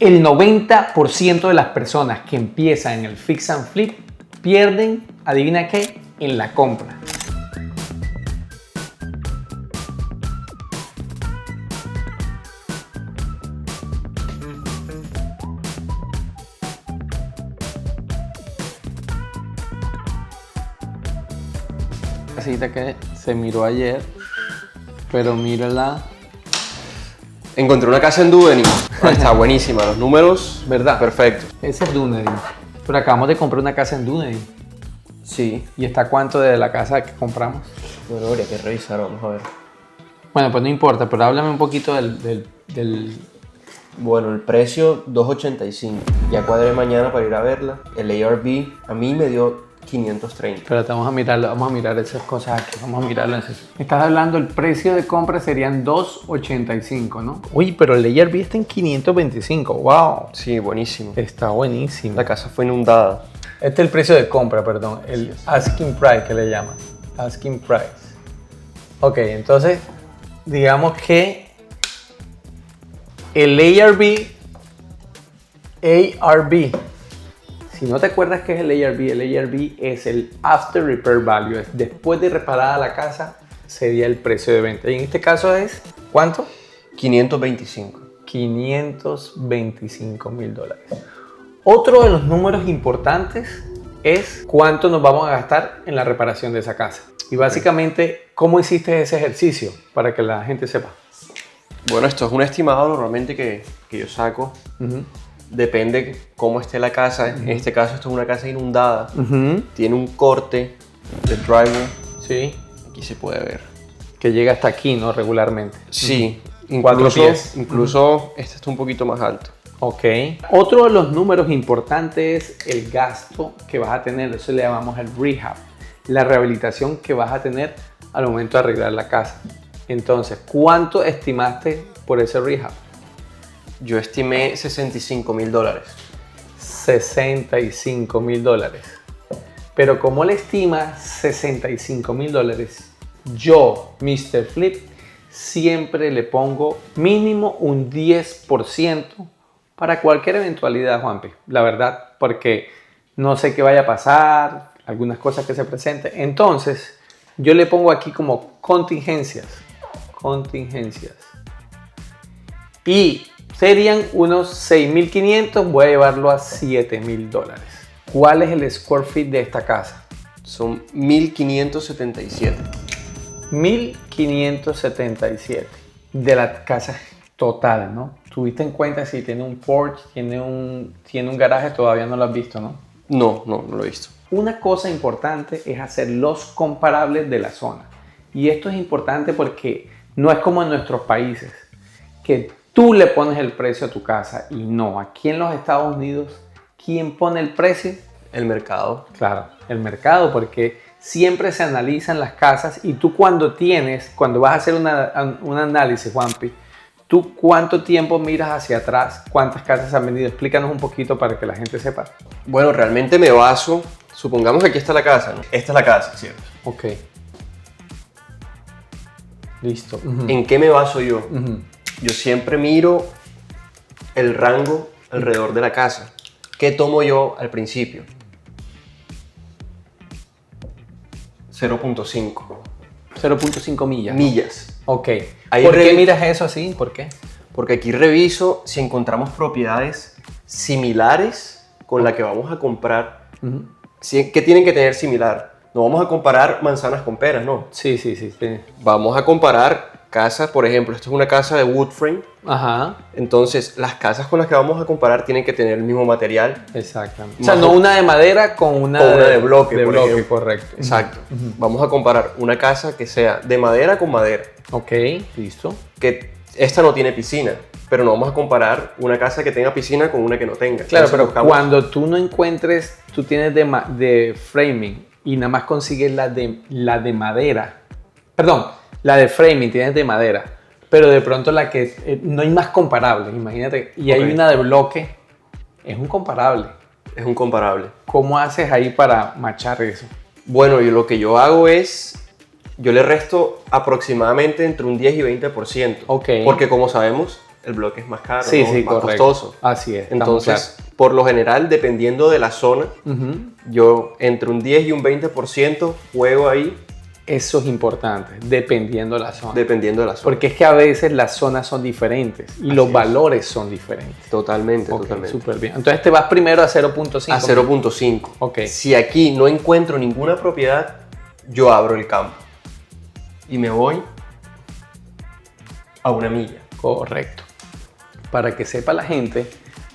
El 90% de las personas que empiezan en el fix and flip pierden, adivina qué, en la compra. Casita que se miró ayer, pero mírala. Encontré una casa en Dunedin. Está buenísima, los números, ¿Verdad? perfecto. Ese es Dunedin. Pero acabamos de comprar una casa en Dunedin. Sí. ¿Y está cuánto de la casa que compramos? Bueno, habría que revisar, vamos a ver. Bueno, pues no importa, pero háblame un poquito del... Bueno, el precio 2.85. Ya cuadré mañana para ir a verla. El ARV a mí me dio 530. Espérate, vamos a mirar esas cosas aquí, vamos a mirarlo en serio. Estás hablando, el precio de compra serían 2.85, ¿no? Uy, pero el ARV está en 525, wow. Sí, buenísimo. Está buenísimo. La casa fue inundada. Este es el precio de compra, perdón, el asking price que le llaman, asking price. Ok, entonces, digamos que el ARV, si no te acuerdas qué es el ARV es el After Repair Value, es después de reparada la casa, sería el precio de venta. Y en este caso es, ¿cuánto? 525. $525,000. Otro de los números importantes es cuánto nos vamos a gastar en la reparación de esa casa. Y básicamente, ¿cómo hiciste ese ejercicio? Para que la gente sepa. Bueno, esto es un estimado normalmente que yo saco. Depende cómo esté la casa. En este caso, esto es una casa inundada. Tiene un corte de drywall. Sí. Aquí se puede ver. Que llega hasta aquí, ¿no? Regularmente. Sí. 4 pies. Incluso este está un poquito más alto. Ok. Otro de los números importantes es el gasto que vas a tener. Eso le llamamos el rehab. La rehabilitación que vas a tener al momento de arreglar la casa. Entonces, ¿cuánto estimaste por ese rehab? Yo estimé $65,000. $65,000. Pero como le estimas $65,000, yo, Mr. Flip, siempre le pongo mínimo un 10% para cualquier eventualidad, Juanpi. La verdad, porque no sé qué vaya a pasar, algunas cosas que se presenten. Entonces, yo le pongo aquí como contingencias. Y serían unos 6.500, voy a llevarlo a $7,000. ¿Cuál es el square feet de esta casa? Son 1.577. 1.577 de la casa total, ¿no? ¿Tuviste en cuenta si tiene un porch, tiene un garaje? Todavía no lo has visto, ¿no? No lo he visto. Una cosa importante es hacer los comparables de la zona. Y esto es importante porque no es como en nuestros países, que tú le pones el precio a tu casa y no. Aquí en los Estados Unidos, ¿quién pone el precio? El mercado. Claro, el mercado, porque siempre se analizan las casas y tú cuando vas a hacer un análisis, Juanpi, ¿tú cuánto tiempo miras hacia atrás? ¿Cuántas casas han vendido? Explícanos un poquito para que la gente sepa. Bueno, realmente me baso, supongamos que aquí está la casa, ¿no? Esta es la casa, ¿cierto? Ok. Listo. ¿En qué me baso yo? Yo siempre miro el rango alrededor de la casa. ¿Qué tomo yo al principio? 0.5. 0.5 millas. Millas. Ok. Ahí ¿Por qué miras eso así? ¿Por qué? Porque aquí reviso si encontramos propiedades similares con la que vamos a comprar. ¿Qué tienen que tener similar? No vamos a comparar manzanas con peras, ¿no? Sí. Vamos a comparar casas, por ejemplo, esto es una casa de wood frame. Ajá. Entonces, las casas con las que vamos a comparar tienen que tener el mismo material. Exactamente. O sea, no una de madera con una de bloque. De por bloque, ejemplo. correcto. Exacto. Vamos a comparar una casa que sea de madera con madera. Ok, listo. Que esta no tiene piscina, pero no vamos a comparar una casa que tenga piscina con una que no tenga. Claro, Entonces, pero buscamos... cuando tú no encuentres, tú tienes de framing y nada más consigues la de madera. Perdón, la de framing tienes de madera, pero de pronto la que no hay más comparables, imagínate. Y hay una de bloque, es un comparable. Es un comparable. ¿Cómo haces ahí para machar eso? Bueno, lo que yo hago es, yo le resto aproximadamente entre un 10 y 20%. Ok. Porque como sabemos, el bloque es más caro, Sí, ¿no? sí, Más correcto. costoso. Así es. Entonces, por lo general, dependiendo de la zona, yo entre un 10 y un 20% juego ahí. Eso es importante, dependiendo de la zona. Dependiendo de la zona. Porque es que a veces las zonas son diferentes y los valores son diferentes. Totalmente, Ok, totalmente. súper bien. Entonces te vas primero a 0.5. A 0.5. Ok. Si aquí no encuentro ninguna propiedad, yo abro el campo y me voy a 1 milla. Correcto. Para que sepa la gente,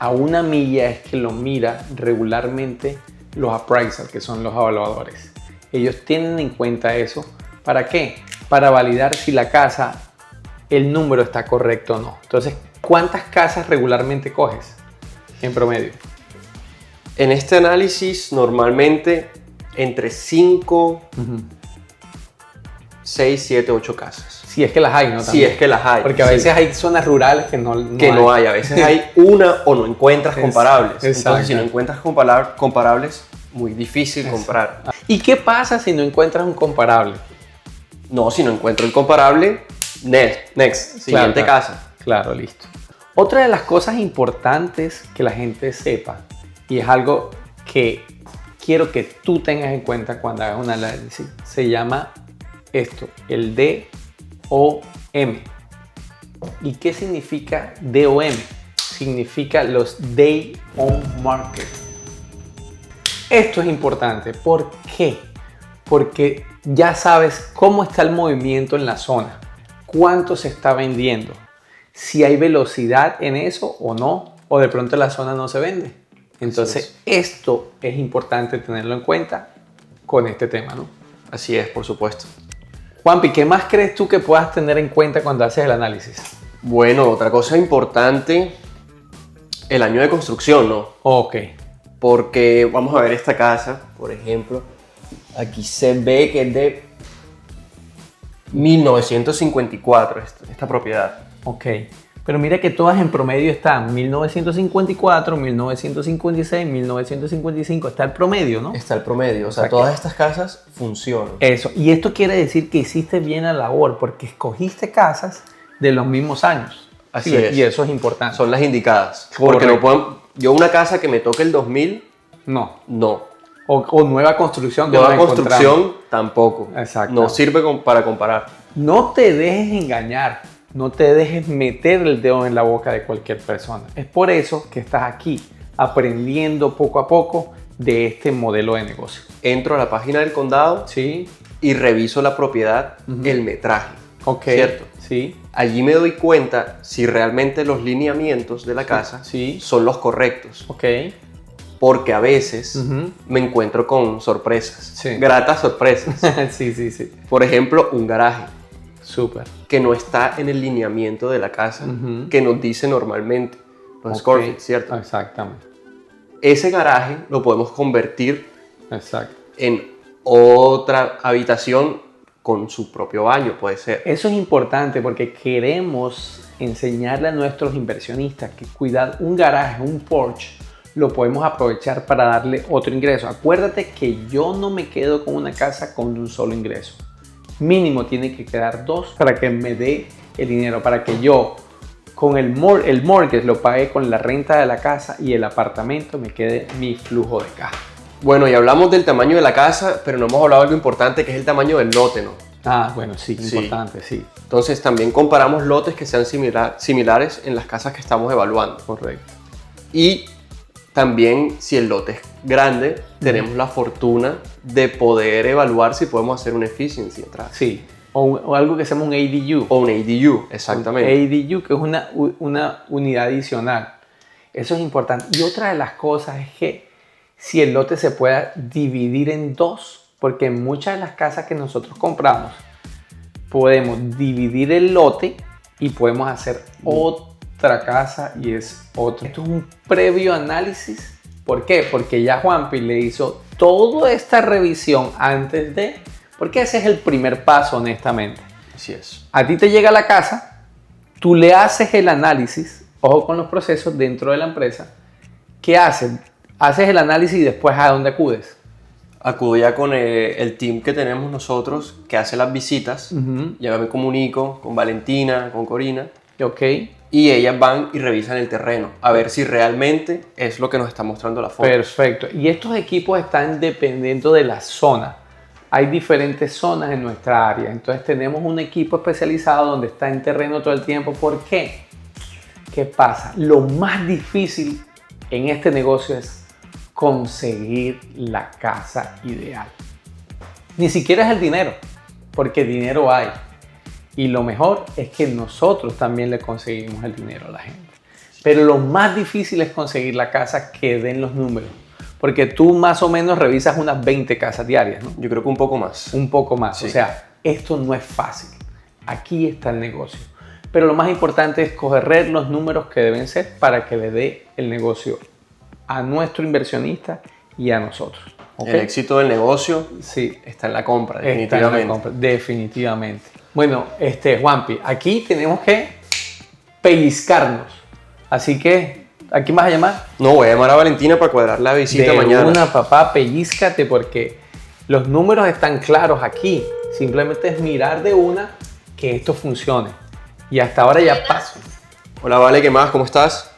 a 1 milla es que lo mira regularmente los appraisers, que son los evaluadores. Ellos tienen en cuenta eso. ¿Para qué? Para validar si la casa, el número está correcto o no. Entonces, ¿cuántas casas regularmente coges en promedio? En este análisis, normalmente entre 5, 6, 7, 8 casas. Si es que las hay, ¿no? Si También. es que las hay. Porque a sí. veces hay zonas rurales que no hay. A veces hay una o no encuentras comparables. Exacto. Entonces, si no encuentras comparables, muy difícil comprar. ¿Y qué pasa si no encuentras un comparable? No, si no encuentro el comparable, next, siguiente casa. Claro, listo. Otra de las cosas importantes que la gente sepa, y es algo que quiero que tú tengas en cuenta cuando hagas un análisis, se llama esto, el DOM. ¿Y qué significa DOM? Significa los Day on Market. Esto es importante. ¿Por qué? Porque ya sabes cómo está el movimiento en la zona, cuánto se está vendiendo, si hay velocidad en eso o no, o de pronto la zona no se vende. Entonces, esto es importante tenerlo en cuenta con este tema, ¿no? Así es, por supuesto. Juanpi, ¿qué más crees tú que puedas tener en cuenta cuando haces el análisis? Bueno, otra cosa importante, el año de construcción, ¿no? Ok. Porque vamos a ver esta casa, por ejemplo. Aquí se ve que es de 1954 esta propiedad. Ok. Pero mira que todas en promedio están 1954, 1956, 1955. Está el promedio, ¿no? Está el promedio. O sea, todas estas casas funcionan. Eso. Y esto quiere decir que hiciste bien la labor porque escogiste casas de los mismos años. Así Sí, es. Y eso es importante. Son las indicadas. Correcto. Porque no pueden, yo una casa que me toque el 2000, No. no. O nueva construcción. Que Nueva nos construcción, encontramos. tampoco. Exacto. No sirve para comparar. No te dejes engañar. No te dejes meter el dedo en la boca de cualquier persona. Es por eso que estás aquí, aprendiendo poco a poco de este modelo de negocio. Entro a la página del condado ¿Sí? y reviso la propiedad, el metraje. Ok. ¿Cierto? Sí. Allí me doy cuenta si realmente los lineamientos de la casa Sí. son los correctos. Ok. Porque a veces me encuentro con sorpresas, Sí. gratas sorpresas. Sí, sí, sí. Por ejemplo, un garaje Súper. que no está en el lineamiento de la casa que nos dice normalmente los square feet, ¿cierto? Exactamente. Ese garaje lo podemos convertir Exacto. en otra habitación con su propio baño, puede ser. Eso es importante porque queremos enseñarle a nuestros inversionistas que cuidar un garaje, un porche, lo podemos aprovechar para darle otro ingreso. Acuérdate que yo no me quedo con una casa con un solo ingreso. Mínimo tiene que quedar 2 para que me dé el dinero, para que yo con el mortgage lo pague con la renta de la casa y el apartamento me quede mi flujo de caja. Bueno, y hablamos del tamaño de la casa, pero no hemos hablado de algo importante que es el tamaño del lote, ¿no? Ah, bueno, sí, importante, sí. Entonces también comparamos lotes que sean similares en las casas que estamos evaluando. Correcto. Y también, si el lote es grande, tenemos la fortuna de poder evaluar si podemos hacer un efficiency atrás. Sí, o algo que se llama un ADU. O un ADU, exactamente. ADU, que es una unidad adicional. Eso es importante. Y otra de las cosas es que si el lote se pueda dividir en 2, porque en muchas de las casas que nosotros compramos podemos dividir el lote y podemos hacer otra casa y es otro. Esto es un previo análisis. ¿Por qué? Porque ya Juanpi le hizo toda esta revisión antes de... Porque ese es el primer paso, honestamente. Así es. A ti te llega la casa, tú le haces el análisis, ojo con los procesos dentro de la empresa. ¿Qué haces? Haces el análisis y después ¿a dónde acudes? Acudo ya con el team que tenemos nosotros que hace las visitas. Ya me comunico con Valentina, con Corina. Ok. y ellas van y revisan el terreno a ver si realmente es lo que nos está mostrando la foto. Perfecto. Y estos equipos están dependiendo de la zona. Hay diferentes zonas en nuestra área. Entonces tenemos un equipo especializado donde está en terreno todo el tiempo. ¿Por qué? ¿Qué pasa? Lo más difícil en este negocio es conseguir la casa ideal. Ni siquiera es el dinero, porque dinero hay. Y lo mejor es que nosotros también le conseguimos el dinero a la gente. Pero lo más difícil es conseguir la casa que den los números. Porque tú más o menos revisas unas 20 casas diarias, ¿no? Yo creo que un poco más. Un poco más. Sí. O sea, esto no es fácil. Aquí está el negocio. Pero lo más importante es correr los números que deben ser para que le dé el negocio a nuestro inversionista y a nosotros. ¿Okay? El éxito del negocio sí. está en la compra, definitivamente. Está en la compra, definitivamente. Bueno, Juanpi, aquí tenemos que pellizcarnos. Así que, ¿a quién vas a llamar? No, voy a llamar a Valentina para cuadrar la visita mañana. De una, papá, pellízcate porque los números están claros aquí. Simplemente es mirar de una que esto funcione. Y hasta ahora ya paso. Hola, Vale, ¿qué más? ¿Cómo estás?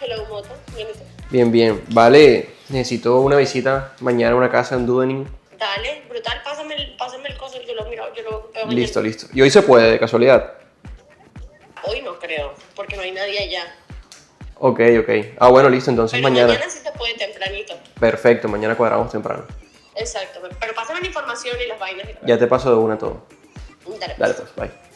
Hello, Moto. Bien, bien, bien. Vale, necesito una visita mañana a una casa en Dudening. Dale, brutal, pásame el coso, yo lo miro, yo lo veo mañana. Listo. ¿Y hoy se puede, de casualidad? Hoy no creo, porque no hay nadie allá. Ok. Ah, bueno, listo, entonces pero mañana. Mañana sí se puede tempranito. Perfecto, mañana cuadramos temprano. Exacto, pero pásame la información y las vainas. Ya te paso de una todo. Dale pues, bye.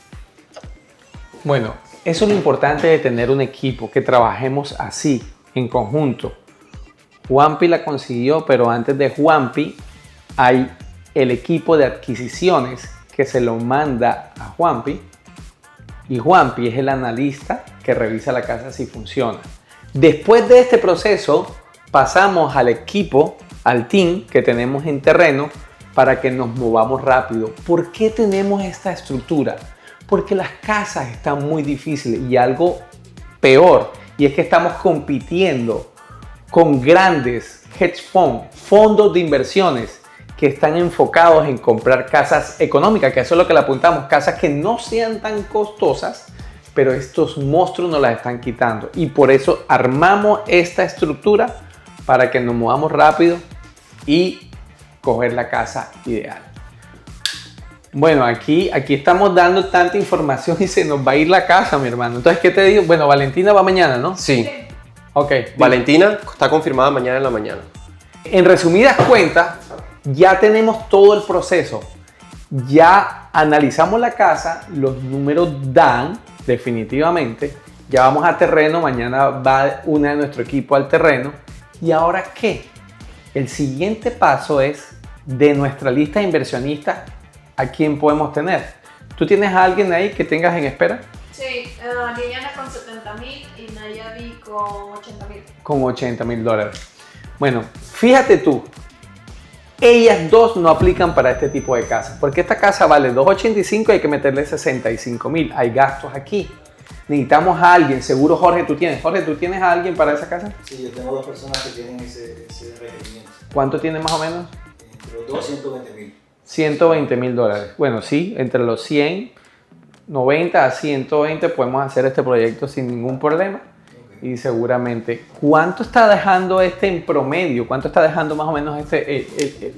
Bueno, eso es lo importante de tener un equipo, que trabajemos así, en conjunto. Juanpi la consiguió, pero antes de Juanpi hay el equipo de adquisiciones que se lo manda a Juanpi y Juanpi es el analista que revisa la casa si funciona. Después de este proceso pasamos al equipo, al team que tenemos en terreno para que nos movamos rápido. ¿Por qué tenemos esta estructura? Porque las casas están muy difíciles y algo peor, y es que estamos compitiendo con grandes hedge funds, fondos de inversiones que están enfocados en comprar casas económicas, que eso es lo que le apuntamos, casas que no sean tan costosas, pero estos monstruos nos las están quitando. Y por eso armamos esta estructura para que nos movamos rápido y coger la casa ideal. Bueno, aquí estamos dando tanta información y se nos va a ir la casa, mi hermano. Entonces, ¿qué te digo? Bueno, Valentina va mañana, ¿no? Sí. Ok. Valentina está confirmada mañana en la mañana. En resumidas cuentas, ya tenemos todo el proceso. Ya analizamos la casa, los números dan definitivamente. Ya vamos a terreno, mañana va una de nuestro equipo al terreno. ¿Y ahora qué? El siguiente paso es de nuestra lista de inversionistas, ¿a quién podemos tener? ¿Tú tienes a alguien ahí que tengas en espera? Sí, Liliana con 70,000 y Nayabi con 80,000. Con $80,000. Bueno, fíjate tú, ellas dos no aplican para este tipo de casas, porque esta casa vale 285 y hay que meterle 65,000. Hay gastos aquí. Necesitamos a alguien, seguro Jorge, ¿tú tienes a alguien para esa casa? Sí, yo tengo dos personas que tienen ese requerimiento. ¿Cuánto tiene más o menos? Entre los dos, 120,000. $120,000. Bueno, sí, entre los 90 a 120 podemos hacer este proyecto sin ningún problema. Y seguramente, ¿cuánto está dejando en promedio? ¿Cuánto está dejando más o menos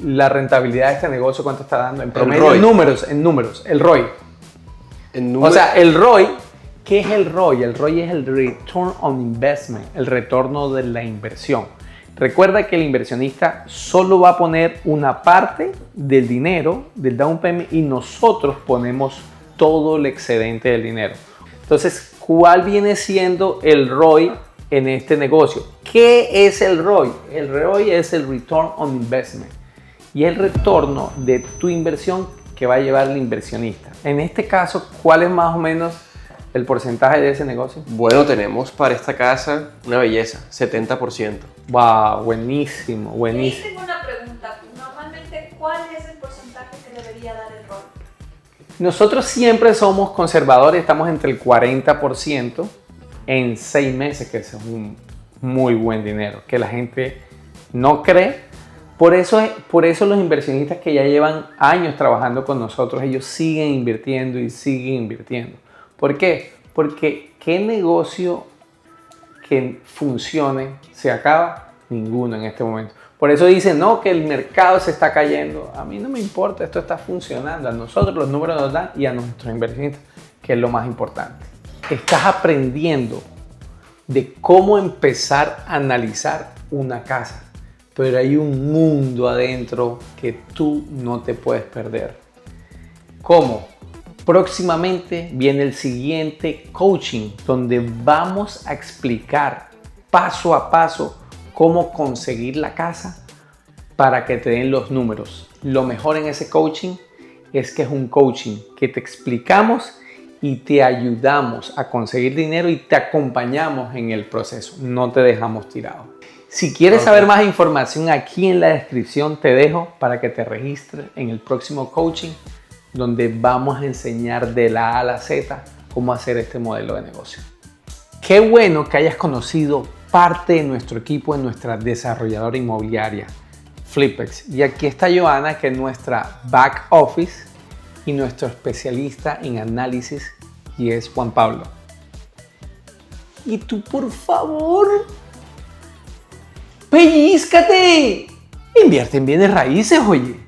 la rentabilidad de este negocio? ¿Cuánto está dando en promedio? En números, el ROI. O sea, el ROI, ¿qué es el ROI? El ROI es el Return on Investment, el retorno de la inversión. Recuerda que el inversionista solo va a poner una parte del dinero, del down payment, y nosotros ponemos todo el excedente del dinero. Entonces, ¿cuál viene siendo el ROI en este negocio? ¿Qué es el ROI? El ROI es el Return on Investment y el retorno de tu inversión que va a llevar el inversionista. En este caso, ¿cuál es más o menos el porcentaje de ese negocio? Bueno, tenemos para esta casa una belleza, 70%. ¡Wow! Buenísimo, buenísimo. Tengo una pregunta. Normalmente, ¿cuál es el porcentaje que debería dar el ROI? Nosotros siempre somos conservadores, estamos entre el 40% en 6 meses, que es un muy buen dinero, que la gente no cree. Por eso los inversionistas que ya llevan años trabajando con nosotros, ellos siguen invirtiendo y siguen invirtiendo. ¿Por qué? Porque ¿qué negocio que funcione se acaba? Ninguno en este momento. Por eso dicen, no, que el mercado se está cayendo. A mí no me importa, esto está funcionando. A nosotros los números nos dan y a nuestros inversionistas, que es lo más importante. Estás aprendiendo de cómo empezar a analizar una casa. Pero hay un mundo adentro que tú no te puedes perder. ¿Cómo? Próximamente viene el siguiente coaching donde vamos a explicar paso a paso cómo conseguir la casa para que te den los números. Lo mejor en ese coaching es que es un coaching que te explicamos y te ayudamos a conseguir dinero y te acompañamos en el proceso. No te dejamos tirado. Si quieres saber más información, aquí en la descripción te dejo para que te registres en el próximo coaching donde vamos a enseñar de la A a la Z cómo hacer este modelo de negocio. Qué bueno que hayas conocido parte de nuestro equipo en nuestra desarrolladora inmobiliaria, Flipex. Y aquí está Joana, que es nuestra back office, y nuestro especialista en análisis, y es Juan Pablo. Y tú, por favor, pellízcate. Invierte en bienes raíces, oye.